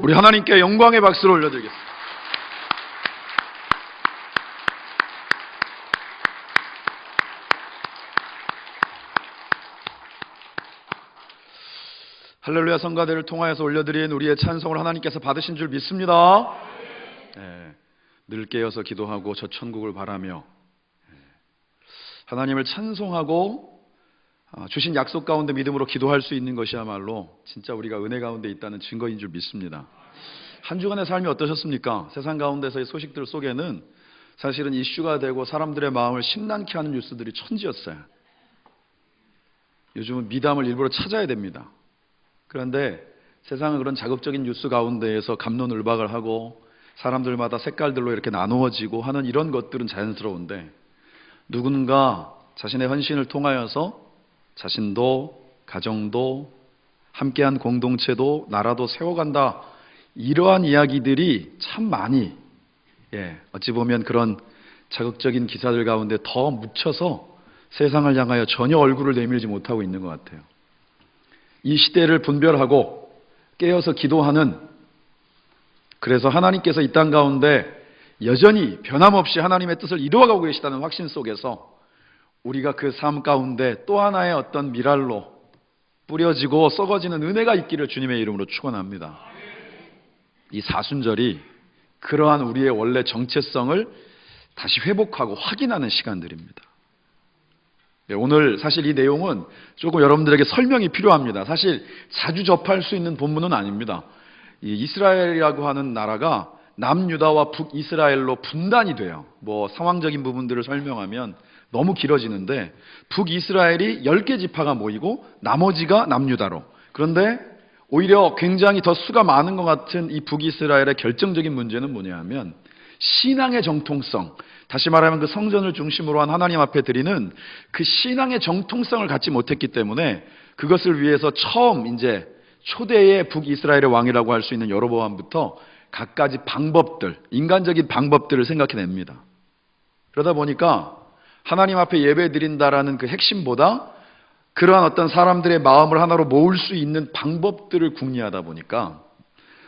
우리 하나님께 영광의 박수를 올려드리겠습니다. 할렐루야. 성가대를 통하여서 올려드린 우리의 찬송을 하나님께서 받으신 줄 믿습니다. 네, 늘 깨어서 기도하고 저 천국을 바라며 하나님을 찬송하고 주신 약속 가운데 믿음으로 기도할 수 있는 것이야말로 진짜 우리가 은혜 가운데 있다는 증거인 줄 믿습니다. 한 주간의 삶이 어떠셨습니까? 세상 가운데서의 소식들 속에는 사실은 이슈가 되고 사람들의 마음을 심란케 하는 뉴스들이 천지였어요. 요즘은 미담을 일부러 찾아야 됩니다. 그런데 세상은 그런 자극적인 뉴스 가운데에서 갑론을박을 하고 사람들마다 색깔들로 이렇게 나누어지고 하는 이런 것들은 자연스러운데, 누군가 자신의 헌신을 통하여서 자신도 가정도 함께한 공동체도 나라도 세워간다, 이러한 이야기들이 참 많이 어찌 보면 그런 자극적인 기사들 가운데 더 묻혀서 세상을 향하여 전혀 얼굴을 내밀지 못하고 있는 것 같아요. 이 시대를 분별하고 깨어서 기도하는, 그래서 하나님께서 이 땅 가운데 여전히 변함없이 하나님의 뜻을 이루어가고 계시다는 확신 속에서 우리가 그 삶 가운데 또 하나의 어떤 미랄로 뿌려지고 썩어지는 은혜가 있기를 주님의 이름으로 축원합니다. 이 사순절이 그러한 우리의 원래 정체성을 다시 회복하고 확인하는 시간들입니다. 오늘 사실 이 내용은 조금 여러분들에게 설명이 필요합니다. 사실 자주 접할 수 있는 본문은 아닙니다. 이 이스라엘이라고 하는 나라가 남유다와 북이스라엘로 분단이 돼요. 상황적인 부분들을 설명하면 너무 길어지는데, 북이스라엘이 10개 지파가 모이고 나머지가 남유다로. 그런데 오히려 굉장히 더 수가 많은 것 같은 이 북이스라엘의 결정적인 문제는 뭐냐면 신앙의 정통성, 다시 말하면 그 성전을 중심으로 한 하나님 앞에 드리는 그 신앙의 정통성을 갖지 못했기 때문에 그것을 위해서 처음 이제 초대의 북이스라엘의 왕이라고 할 수 있는 여로보암부터 갖가지 방법들, 인간적인 방법들을 생각해냅니다. 그러다 보니까 하나님 앞에 예배 드린다라는 그 핵심보다 그러한 어떤 사람들의 마음을 하나로 모을 수 있는 방법들을 궁리하다 보니까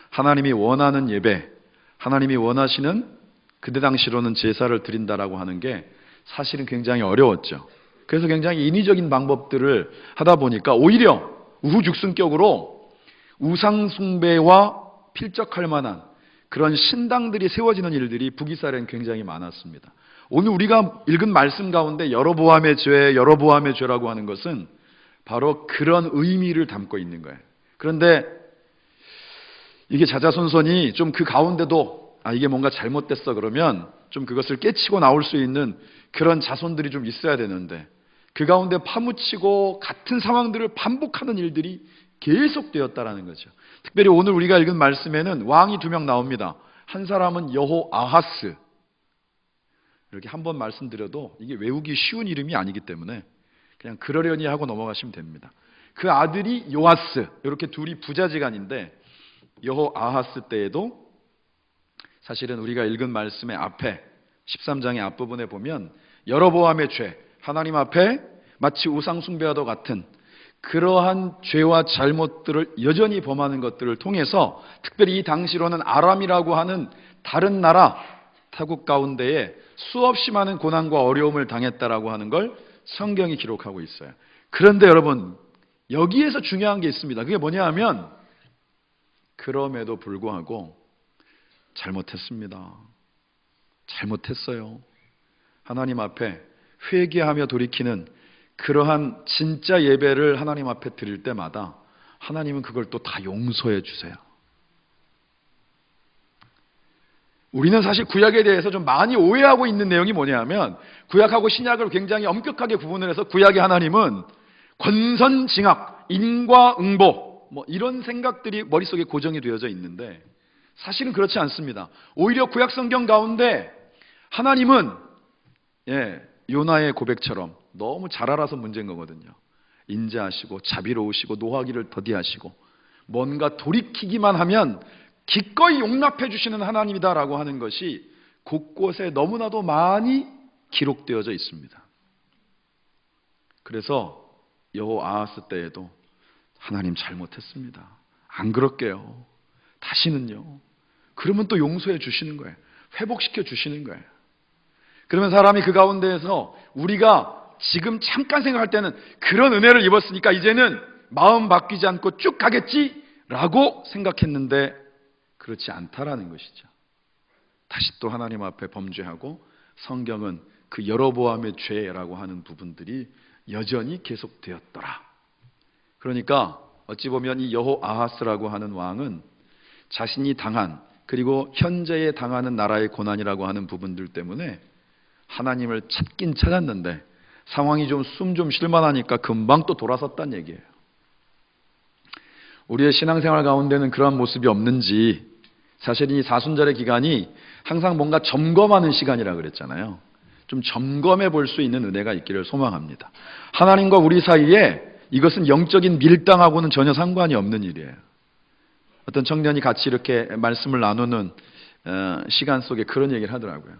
하나님이 원하는 예배, 하나님이 원하시는 그때 당시로는 제사를 드린다라고 하는 게 사실은 굉장히 어려웠죠. 그래서 굉장히 인위적인 방법들을 하다 보니까 오히려 우후죽순격으로 우상숭배와 필적할 만한 그런 신당들이 세워지는 일들이 북이스라엘엔 굉장히 많았습니다. 오늘 우리가 읽은 말씀 가운데 여로보암의 죄, 여로보암의 죄라고 하는 것은 바로 그런 의미를 담고 있는 거예요. 그런데 이게 자자손손이 좀 그 가운데도 이게 뭔가 잘못됐어 그러면 좀 그것을 깨치고 나올 수 있는 그런 자손들이 좀 있어야 되는데, 그 가운데 파묻히고 같은 상황들을 반복하는 일들이 계속되었다라는 거죠. 특별히 오늘 우리가 읽은 말씀에는 왕이 2명 나옵니다. 한 사람은 여호아하스. 이렇게 한번 말씀드려도 이게 외우기 쉬운 이름이 아니기 때문에 그냥 그러려니 하고 넘어가시면 됩니다. 그 아들이 요아스, 이렇게 둘이 부자지간인데, 여호아하스 때에도 사실은 우리가 읽은 말씀의 앞에 13장의 앞부분에 보면 여로보암의 죄, 하나님 앞에 마치 우상숭배와도 같은 그러한 죄와 잘못들을 여전히 범하는 것들을 통해서, 특별히 이 당시로는 아람이라고 하는 다른 나라 타국 가운데에 수없이 많은 고난과 어려움을 당했다라고 하는 걸 성경이 기록하고 있어요. 그런데 여러분, 여기에서 중요한 게 있습니다. 그게 뭐냐 하면 그럼에도 불구하고 잘못했습니다. 잘못했어요. 하나님 앞에 회개하며 돌이키는 그러한 진짜 예배를 하나님 앞에 드릴 때마다 하나님은 그걸 또 다 용서해 주세요. 우리는 사실 구약에 대해서 좀 많이 오해하고 있는 내용이 뭐냐면, 구약하고 신약을 굉장히 엄격하게 구분을 해서 구약의 하나님은 권선징악, 인과응보 이런 생각들이 머릿속에 고정이 되어져 있는데, 사실은 그렇지 않습니다. 오히려 구약 성경 가운데 하나님은 요나의 고백처럼 너무 잘 알아서 문제인 거거든요. 인자하시고 자비로우시고 노하기를 더디하시고 뭔가 돌이키기만 하면 기꺼이 용납해 주시는 하나님이다라고 하는 것이 곳곳에 너무나도 많이 기록되어져 있습니다. 그래서 여호아하스 때에도 하나님 잘못했습니다. 안 그럴게요. 다시는요. 그러면 또 용서해 주시는 거예요. 회복시켜 주시는 거예요. 그러면 사람이 그 가운데에서 우리가 지금 잠깐 생각할 때는 그런 은혜를 입었으니까 이제는 마음 바뀌지 않고 쭉 가겠지라고 생각했는데 그렇지 않다라는 것이죠. 다시 또 하나님 앞에 범죄하고 성경은 그 여로보암의 죄라고 하는 부분들이 여전히 계속되었더라. 그러니까 어찌 보면 이 여호아하스라고 하는 왕은 자신이 당한 그리고 현재에 당하는 나라의 고난이라고 하는 부분들 때문에 하나님을 찾긴 찾았는데 상황이 좀 숨 좀 쉴만하니까 금방 또 돌아섰단 얘기예요. 우리의 신앙생활 가운데는 그러한 모습이 없는지, 사실 이 사순절의 기간이 항상 뭔가 점검하는 시간이라 그랬잖아요. 좀 점검해 볼 수 있는 은혜가 있기를 소망합니다. 하나님과 우리 사이에 이것은 영적인 밀당하고는 전혀 상관이 없는 일이에요. 어떤 청년이 같이 이렇게 말씀을 나누는 시간 속에 그런 얘기를 하더라고요.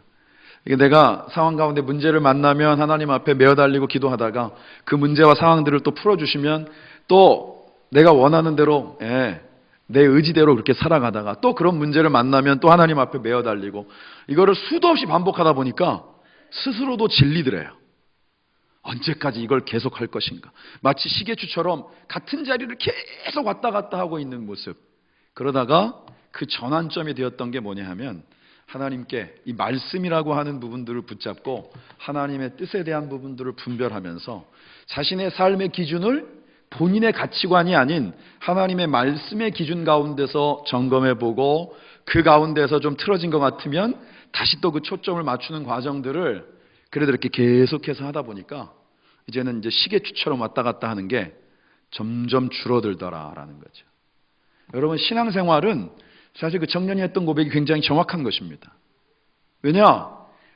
내가 상황 가운데 문제를 만나면 하나님 앞에 메어달리고 기도하다가 그 문제와 상황들을 또 풀어주시면 또 내가 원하는 대로 내 의지대로 그렇게 살아가다가 또 그런 문제를 만나면 또 하나님 앞에 메어달리고 이거를 수도 없이 반복하다 보니까 스스로도 질리더래요. 언제까지 이걸 계속할 것인가. 마치 시계추처럼 같은 자리를 계속 왔다 갔다 하고 있는 모습. 그러다가 그 전환점이 되었던 게 뭐냐 하면 하나님께 이 말씀이라고 하는 부분들을 붙잡고 하나님의 뜻에 대한 부분들을 분별하면서 자신의 삶의 기준을 본인의 가치관이 아닌 하나님의 말씀의 기준 가운데서 점검해보고 그 가운데서 좀 틀어진 것 같으면 다시 또 그 초점을 맞추는 과정들을 그래도 이렇게 계속해서 하다 보니까 이제는 이제 시계추처럼 왔다 갔다 하는 게 점점 줄어들더라라는 거죠. 여러분, 신앙생활은 사실 그 청년이 했던 고백이 굉장히 정확한 것입니다. 왜냐?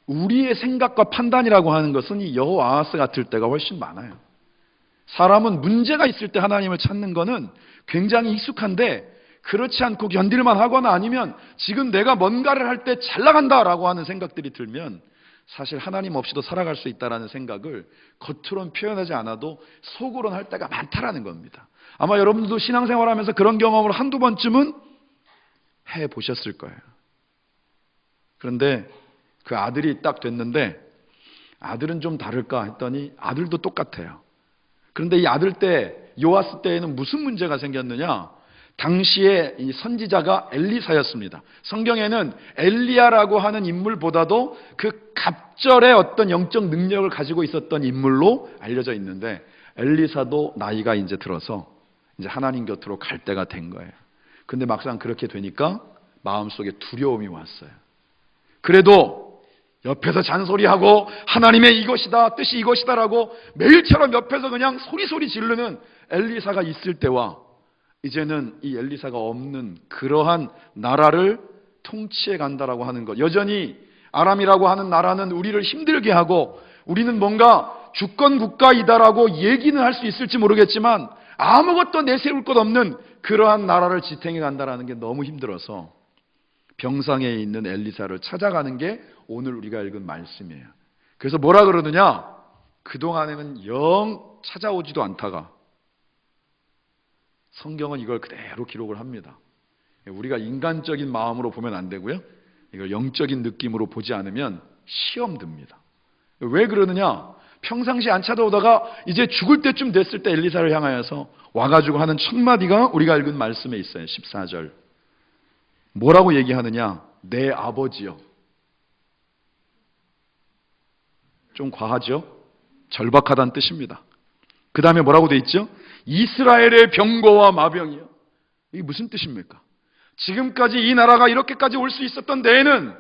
우리의 생각과 판단이라고 하는 것은 이 여호아하스 같을 때가 훨씬 많아요. 사람은 문제가 있을 때 하나님을 찾는 거는 굉장히 익숙한데 그렇지 않고 견딜만 하거나 아니면 지금 내가 뭔가를 할 때 잘 나간다라고 하는 생각들이 들면 사실 하나님 없이도 살아갈 수 있다라는 생각을 겉으로는 표현하지 않아도 속으로는 할 때가 많다라는 겁니다. 아마 여러분들도 신앙생활하면서 그런 경험을 한두 번쯤은 해보셨을 거예요. 그런데 그 아들이 딱 됐는데 아들은 좀 다를까 했더니 아들도 똑같아요. 그런데 이 아들 때 요아스 때에는 무슨 문제가 생겼느냐? 당시에 이 선지자가 엘리사였습니다. 성경에는 엘리야라고 하는 인물보다도 그 갑절의 어떤 영적 능력을 가지고 있었던 인물로 알려져 있는데 엘리사도 나이가 이제 들어서 이제 하나님 곁으로 갈 때가 된 거예요. 근데 막상 그렇게 되니까 마음속에 두려움이 왔어요. 그래도 옆에서 잔소리하고 하나님의 이것이다, 뜻이 이것이다라고 매일처럼 옆에서 그냥 소리소리 지르는 엘리사가 있을 때와 이제는 이 엘리사가 없는 그러한 나라를 통치해 간다라고 하는 것. 여전히 아람이라고 하는 나라는 우리를 힘들게 하고 우리는 뭔가 주권 국가이다라고 얘기는 할 수 있을지 모르겠지만 아무것도 내세울 것 없는 그러한 나라를 지탱해 간다라는 게 너무 힘들어서 병상에 있는 엘리사를 찾아가는 게 오늘 우리가 읽은 말씀이에요. 그래서 뭐라 그러느냐? 그동안에는 영 찾아오지도 않다가 성경은 이걸 그대로 기록을 합니다. 우리가 인간적인 마음으로 보면 안 되고요. 이걸 영적인 느낌으로 보지 않으면 시험 듭니다. 왜 그러느냐? 평상시 안 찾아오다가 이제 죽을 때쯤 됐을 때 엘리사를 향하여서 와가지고 하는 첫 마디가 우리가 읽은 말씀에 있어요. 14절. 뭐라고 얘기하느냐? 내 아버지요. 좀 과하죠? 절박하다는 뜻입니다. 그 다음에 뭐라고 돼 있죠? 이스라엘의 병거와 마병이요. 이게 무슨 뜻입니까? 지금까지 이 나라가 이렇게까지 올 수 있었던 데에는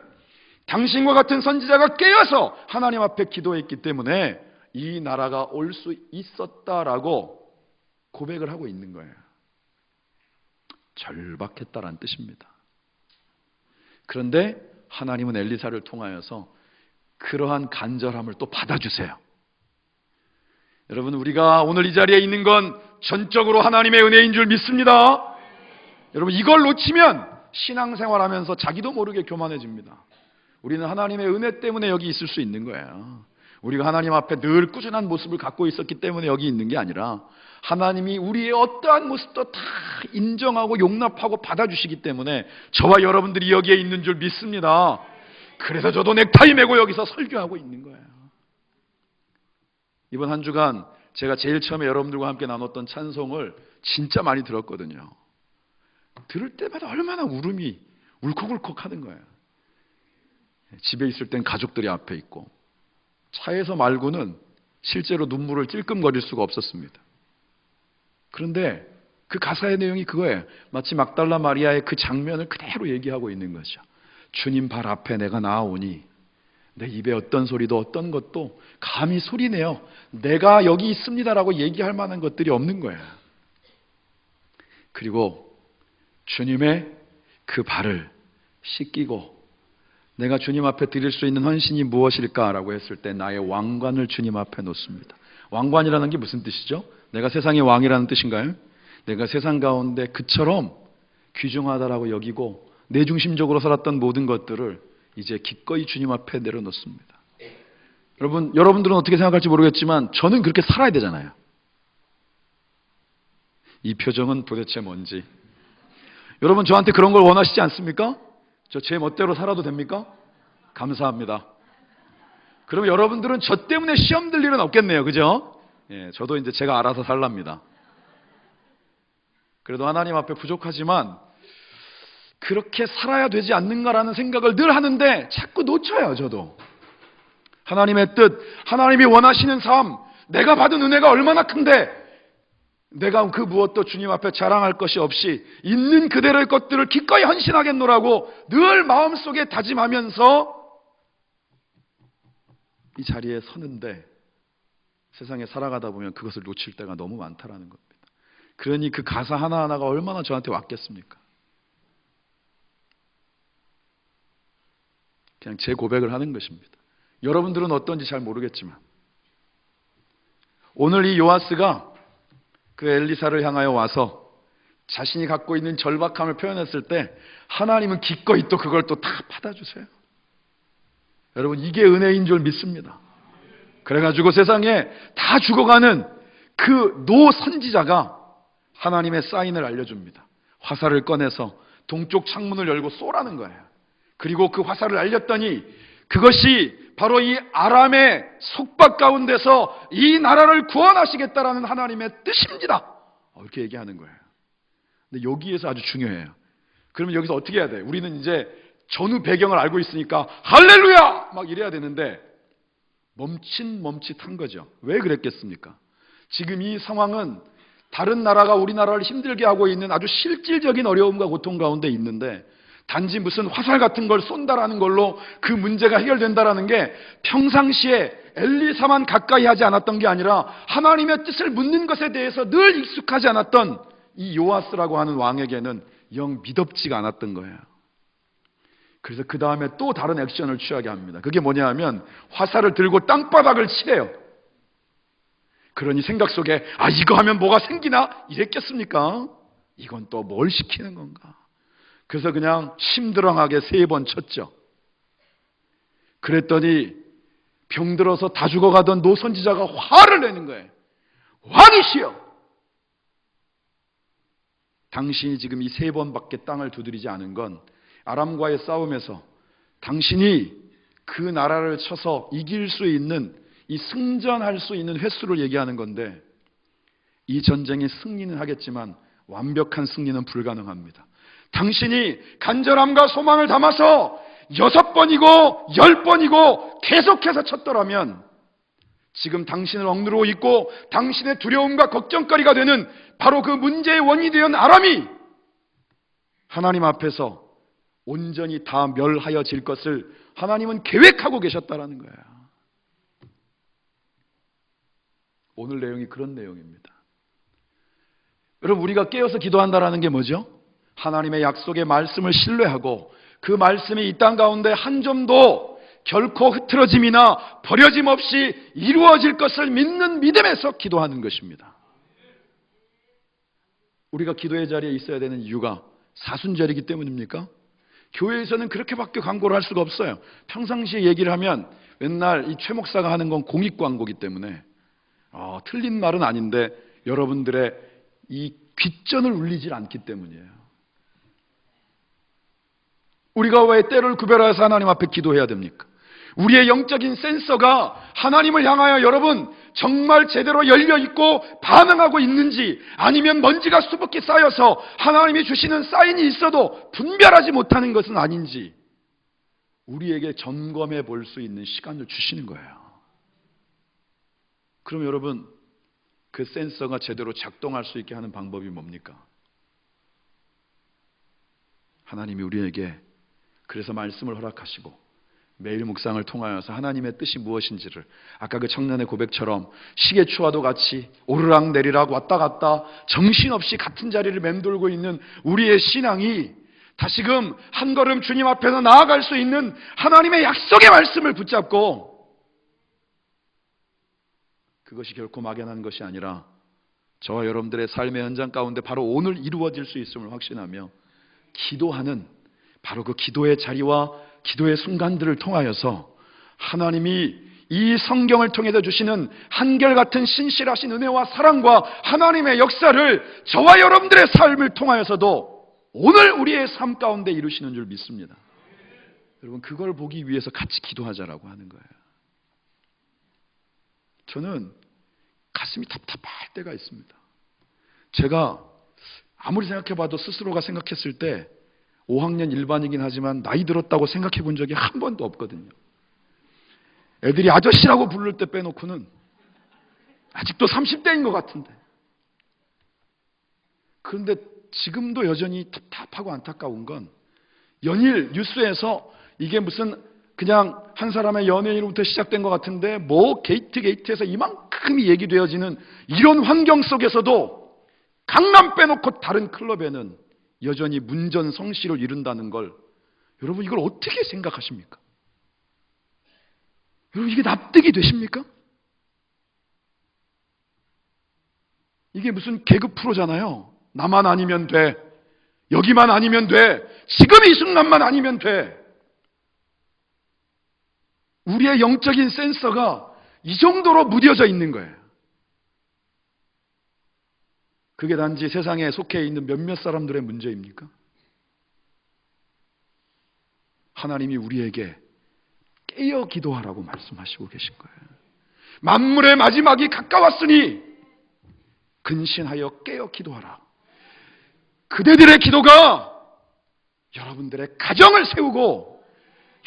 당신과 같은 선지자가 깨어서 하나님 앞에 기도했기 때문에 이 나라가 올 수 있었다라고 고백을 하고 있는 거예요. 절박했다라는 뜻입니다. 그런데 하나님은 엘리사를 통하여서 그러한 간절함을 또 받아주세요. 여러분, 우리가 오늘 이 자리에 있는 건 전적으로 하나님의 은혜인 줄 믿습니다. 여러분, 이걸 놓치면 신앙생활하면서 자기도 모르게 교만해집니다. 우리는 하나님의 은혜 때문에 여기 있을 수 있는 거예요. 우리가 하나님 앞에 늘 꾸준한 모습을 갖고 있었기 때문에 여기 있는 게 아니라 하나님이 우리의 어떠한 모습도 다 인정하고 용납하고 받아주시기 때문에 저와 여러분들이 여기에 있는 줄 믿습니다. 그래서 저도 넥타이 메고 여기서 설교하고 있는 거예요. 이번 한 주간 제가 제일 처음에 여러분들과 함께 나눴던 찬송을 진짜 많이 들었거든요. 들을 때마다 얼마나 울음이 울컥울컥 하는 거예요. 집에 있을 땐 가족들이 앞에 있고 차에서 말고는 실제로 눈물을 찔끔거릴 수가 없었습니다. 그런데 그 가사의 내용이 그거예요. 마치 막달라 마리아의 그 장면을 그대로 얘기하고 있는 거죠. 주님 발 앞에 내가 나아오니 내 입에 어떤 소리도 어떤 것도 감히 소리내어 내가 여기 있습니다라고 얘기할 만한 것들이 없는 거예요. 그리고 주님의 그 발을 씻기고 내가 주님 앞에 드릴 수 있는 헌신이 무엇일까라고 했을 때 나의 왕관을 주님 앞에 놓습니다. 왕관이라는 게 무슨 뜻이죠? 내가 세상의 왕이라는 뜻인가요? 내가 세상 가운데 그처럼 귀중하다라고 여기고 내 중심적으로 살았던 모든 것들을 이제 기꺼이 주님 앞에 내려놓습니다. 여러분들은 어떻게 생각할지 모르겠지만 저는 그렇게 살아야 되잖아요. 이 표정은 도대체 뭔지. 여러분 저한테 그런 걸 원하시지 않습니까? 저 제 멋대로 살아도 됩니까? 감사합니다. 그럼 여러분들은 저 때문에 시험 들 일은 없겠네요. 그죠? 예, 저도 이제 제가 알아서 살랍니다. 그래도 하나님 앞에 부족하지만 그렇게 살아야 되지 않는가라는 생각을 늘 하는데 자꾸 놓쳐요. 저도. 하나님의 뜻, 하나님이 원하시는 삶, 내가 받은 은혜가 얼마나 큰데 내가 그 무엇도 주님 앞에 자랑할 것이 없이 있는 그대로의 것들을 기꺼이 헌신하겠노라고 늘 마음속에 다짐하면서 이 자리에 서는데 세상에 살아가다 보면 그것을 놓칠 때가 너무 많다라는 겁니다. 그러니 그 가사 하나하나가 얼마나 저한테 왔겠습니까? 그냥 제 고백을 하는 것입니다. 여러분들은 어떤지 잘 모르겠지만 오늘 이 요아스가 그 엘리사를 향하여 와서 자신이 갖고 있는 절박함을 표현했을 때 하나님은 기꺼이 또 그걸 또 다 받아주세요. 여러분 이게 은혜인 줄 믿습니다. 그래가지고 세상에 다 죽어가는 그 노 선지자가 하나님의 사인을 알려줍니다. 화살을 꺼내서 동쪽 창문을 열고 쏘라는 거예요. 그리고 그 화살을 알렸더니 그것이 바로 이 아람의 속박 가운데서 이 나라를 구원하시겠다라는 하나님의 뜻입니다. 이렇게 얘기하는 거예요. 근데 여기에서 아주 중요해요. 그러면 여기서 어떻게 해야 돼요? 우리는 이제 전후 배경을 알고 있으니까 할렐루야! 막 이래야 되는데 멈칫한 거죠. 왜 그랬겠습니까? 지금 이 상황은 다른 나라가 우리나라를 힘들게 하고 있는 아주 실질적인 어려움과 고통 가운데 있는데 단지 무슨 화살 같은 걸 쏜다라는 걸로 그 문제가 해결된다라는 게 평상시에 엘리사만 가까이 하지 않았던 게 아니라 하나님의 뜻을 묻는 것에 대해서 늘 익숙하지 않았던 이 요아스라고 하는 왕에게는 영 미덥지가 않았던 거예요. 그래서 그 다음에 또 다른 액션을 취하게 합니다. 그게 뭐냐 하면 화살을 들고 땅바닥을 치래요. 그러니 생각 속에 이거 하면 뭐가 생기나? 이랬겠습니까? 이건 또 뭘 시키는 건가? 그래서 그냥 심드렁하게 3번 쳤죠. 그랬더니 병들어서 다 죽어가던 노선지자가 화를 내는 거예요. 왕이시여! 당신이 지금 이 3번밖에 땅을 두드리지 않은 건 아람과의 싸움에서 당신이 그 나라를 쳐서 이길 수 있는 이 승전할 수 있는 횟수를 얘기하는 건데 이 전쟁의 승리는 하겠지만 완벽한 승리는 불가능합니다. 당신이 간절함과 소망을 담아서 6번이고 10번이고 계속해서 쳤더라면 지금 당신을 억누르고 있고 당신의 두려움과 걱정거리가 되는 바로 그 문제의 원인이 되는 아람이 하나님 앞에서 온전히 다 멸하여질 것을 하나님은 계획하고 계셨다라는 거예요. 오늘 내용이 그런 내용입니다. 여러분 우리가 깨어서 기도한다라는 게 뭐죠? 하나님의 약속의 말씀을 신뢰하고 그 말씀이 이 땅 가운데 한 점도 결코 흐트러짐이나 버려짐 없이 이루어질 것을 믿는 믿음에서 기도하는 것입니다. 우리가 기도의 자리에 있어야 되는 이유가 사순절이기 때문입니까? 교회에서는 그렇게밖에 광고를 할 수가 없어요. 평상시에 얘기를 하면 맨날 이 최 목사가 하는 건 공익 광고기 때문에 틀린 말은 아닌데 여러분들의 이 귓전을 울리질 않기 때문이에요. 우리가 왜 때를 구별해서 하나님 앞에 기도해야 됩니까? 우리의 영적인 센서가 하나님을 향하여 여러분 정말 제대로 열려있고 반응하고 있는지, 아니면 먼지가 수북히 쌓여서 하나님이 주시는 사인이 있어도 분별하지 못하는 것은 아닌지 우리에게 점검해 볼 수 있는 시간을 주시는 거예요. 그럼 여러분, 그 센서가 제대로 작동할 수 있게 하는 방법이 뭡니까? 하나님이 우리에게 그래서 말씀을 허락하시고 매일 묵상을 통하여서 하나님의 뜻이 무엇인지를, 아까 그 청년의 고백처럼 시계추와도 같이 오르락 내리락 왔다 갔다 정신없이 같은 자리를 맴돌고 있는 우리의 신앙이 다시금 한 걸음 주님 앞에서 나아갈 수 있는 하나님의 약속의 말씀을 붙잡고, 그것이 결코 막연한 것이 아니라 저와 여러분들의 삶의 현장 가운데 바로 오늘 이루어질 수 있음을 확신하며 기도하는 바로 그 기도의 자리와 기도의 순간들을 통하여서 하나님이 이 성경을 통해서 주시는 한결같은 신실하신 은혜와 사랑과 하나님의 역사를 저와 여러분들의 삶을 통하여서도 오늘 우리의 삶 가운데 이루시는 줄 믿습니다. 여러분, 그걸 보기 위해서 같이 기도하자라고 하는 거예요. 저는 가슴이 답답할 때가 있습니다. 제가 아무리 생각해봐도 스스로가 생각했을 때 5학년 일반이긴 하지만 나이 들었다고 생각해 본 적이 한 번도 없거든요. 애들이 아저씨라고 부를 때 빼놓고는 아직도 30대인 것 같은데. 그런데 지금도 여전히 답답하고 안타까운 건 연일 뉴스에서 이게 무슨 그냥 한 사람의 연예인으로부터 시작된 것 같은데 뭐 게이트에서 이만큼이 얘기되어지는 이런 환경 속에서도 강남 빼놓고 다른 클럽에는 여전히 문전성시를 이룬다는 걸, 여러분 이걸 어떻게 생각하십니까? 여러분 이게 납득이 되십니까? 이게 무슨 개그 프로잖아요. 나만 아니면 돼. 여기만 아니면 돼. 지금 이 순간만 아니면 돼. 우리의 영적인 센서가 이 정도로 무뎌져 있는 거예요. 그게 단지 세상에 속해 있는 몇몇 사람들의 문제입니까? 하나님이 우리에게 깨어 기도하라고 말씀하시고 계신 거예요. 만물의 마지막이 가까웠으니 근신하여 깨어 기도하라. 그대들의 기도가 여러분들의 가정을 세우고,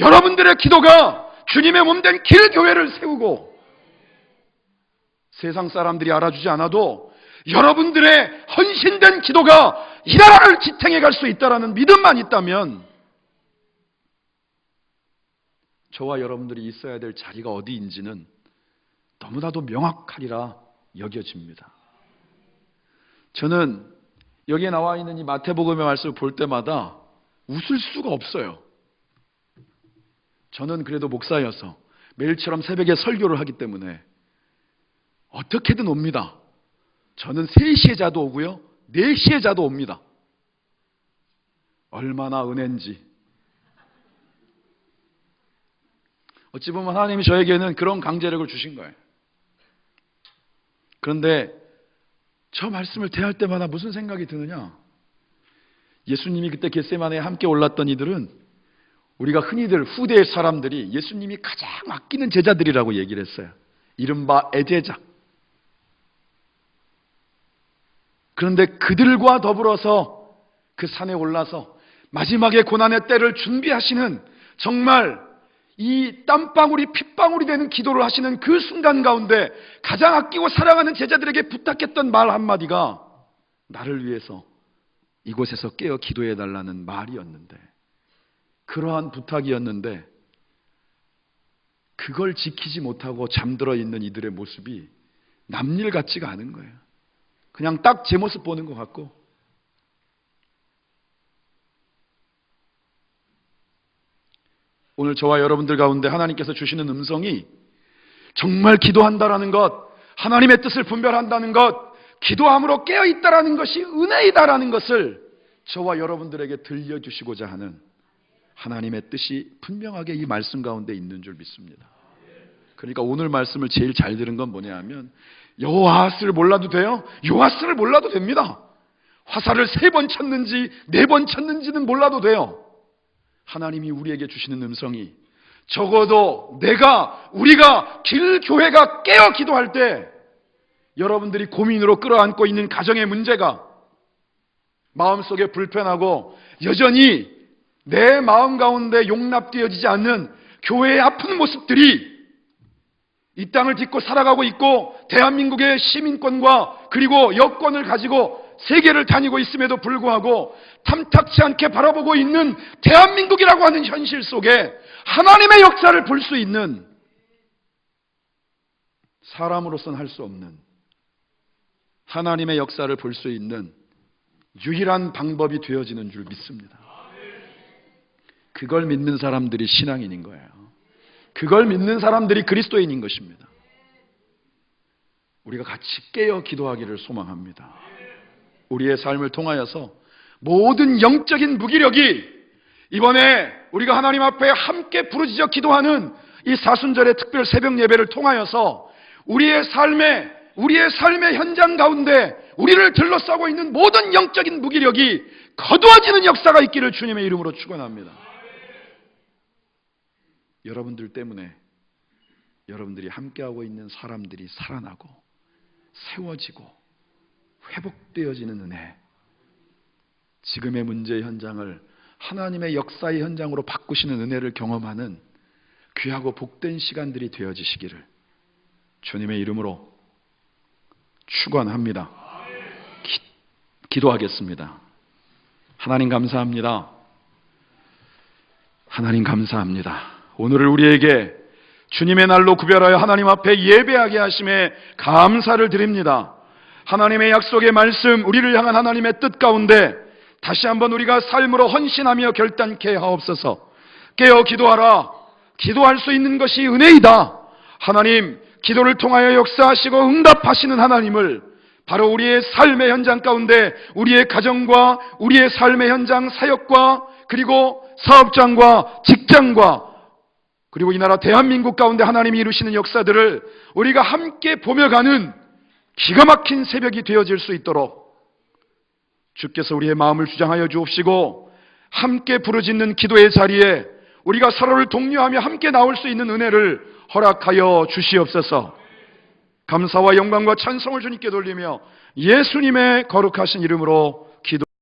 여러분들의 기도가 주님의 몸된 길교회를 세우고, 세상 사람들이 알아주지 않아도 여러분들의 헌신된 기도가 이 나라를 지탱해 갈 수 있다는 믿음만 있다면 저와 여러분들이 있어야 될 자리가 어디인지는 너무나도 명확하리라 여겨집니다. 저는 여기에 나와 있는 이 마태복음의 말씀을 볼 때마다 웃을 수가 없어요. 저는 그래도 목사여서 매일처럼 새벽에 설교를 하기 때문에 어떻게든 옵니다. 저는 3시에 자도 오고요, 4시에 자도 옵니다. 얼마나 은혜인지. 어찌 보면 하나님이 저에게는 그런 강제력을 주신 거예요. 그런데 저 말씀을 대할 때마다 무슨 생각이 드느냐, 예수님이 그때 겟세마네에 함께 올랐던 이들은 우리가 흔히들 후대의 사람들이 예수님이 가장 아끼는 제자들이라고 얘기를 했어요. 이른바 애제자. 그런데 그들과 더불어서 그 산에 올라서 마지막에 고난의 때를 준비하시는, 정말 이 땀방울이 핏방울이 되는 기도를 하시는 그 순간 가운데 가장 아끼고 사랑하는 제자들에게 부탁했던 말 한마디가 나를 위해서 이곳에서 깨어 기도해 달라는 말이었는데, 그러한 부탁이었는데 그걸 지키지 못하고 잠들어 있는 이들의 모습이 남일 같지가 않은 거예요. 그냥 딱 제 모습 보는 것 같고. 오늘 저와 여러분들 가운데 하나님께서 주시는 음성이 정말 기도한다라는 것, 하나님의 뜻을 분별한다는 것, 기도함으로 깨어있다라는 것이 은혜이다라는 것을 저와 여러분들에게 들려주시고자 하는 하나님의 뜻이 분명하게 이 말씀 가운데 있는 줄 믿습니다. 그러니까 오늘 말씀을 제일 잘 들은 건 뭐냐 하면 여호와스를 몰라도 돼요? 여호와스를 몰라도 됩니다. 화살을 3번 쳤는지 4번 쳤는지는 몰라도 돼요. 하나님이 우리에게 주시는 음성이 적어도 우리가 길교회가 깨어 기도할 때 여러분들이 고민으로 끌어안고 있는 가정의 문제가 마음속에 불편하고 여전히 내 마음 가운데 용납되어지지 않는 교회의 아픈 모습들이 이 땅을 딛고 살아가고 있고 대한민국의 시민권과 그리고 여권을 가지고 세계를 다니고 있음에도 불구하고 탐탁치 않게 바라보고 있는 대한민국이라고 하는 현실 속에 하나님의 역사를 볼 수 있는, 사람으로서는 할 수 없는 하나님의 역사를 볼 수 있는 유일한 방법이 되어지는 줄 믿습니다. 그걸 믿는 사람들이 신앙인인 거예요. 그걸 믿는 사람들이 그리스도인인 것입니다. 우리가 같이 깨어 기도하기를 소망합니다. 우리의 삶을 통하여서 모든 영적인 무기력이 이번에 우리가 하나님 앞에 함께 부르짖어 기도하는 이 사순절의 특별 새벽 예배를 통하여서 우리의 삶의 현장 가운데 우리를 둘러싸고 있는 모든 영적인 무기력이 거두어지는 역사가 있기를 주님의 이름으로 축원합니다. 여러분들 때문에 여러분들이 함께하고 있는 사람들이 살아나고 세워지고 회복되어지는 은혜, 지금의 문제의 현장을 하나님의 역사의 현장으로 바꾸시는 은혜를 경험하는 귀하고 복된 시간들이 되어지시기를 주님의 이름으로 축원합니다. 기도하겠습니다. 하나님 감사합니다. 하나님 감사합니다. 오늘을 우리에게 주님의 날로 구별하여 하나님 앞에 예배하게 하심에 감사를 드립니다. 하나님의 약속의 말씀, 우리를 향한 하나님의 뜻 가운데 다시 한번 우리가 삶으로 헌신하며 결단케 하옵소서. 깨어 기도하라. 기도할 수 있는 것이 은혜이다. 하나님, 기도를 통하여 역사하시고 응답하시는 하나님을 바로 우리의 삶의 현장 가운데, 우리의 가정과 우리의 삶의 현장 사역과 그리고 사업장과 직장과 그리고 이 나라 대한민국 가운데 하나님이 이루시는 역사들을 우리가 함께 보며 가는 기가 막힌 새벽이 되어질 수 있도록 주께서 우리의 마음을 주장하여 주옵시고, 함께 부르짖는 기도의 자리에 우리가 서로를 독려하며 함께 나올 수 있는 은혜를 허락하여 주시옵소서. 감사와 영광과 찬송을 주님께 돌리며 예수님의 거룩하신 이름으로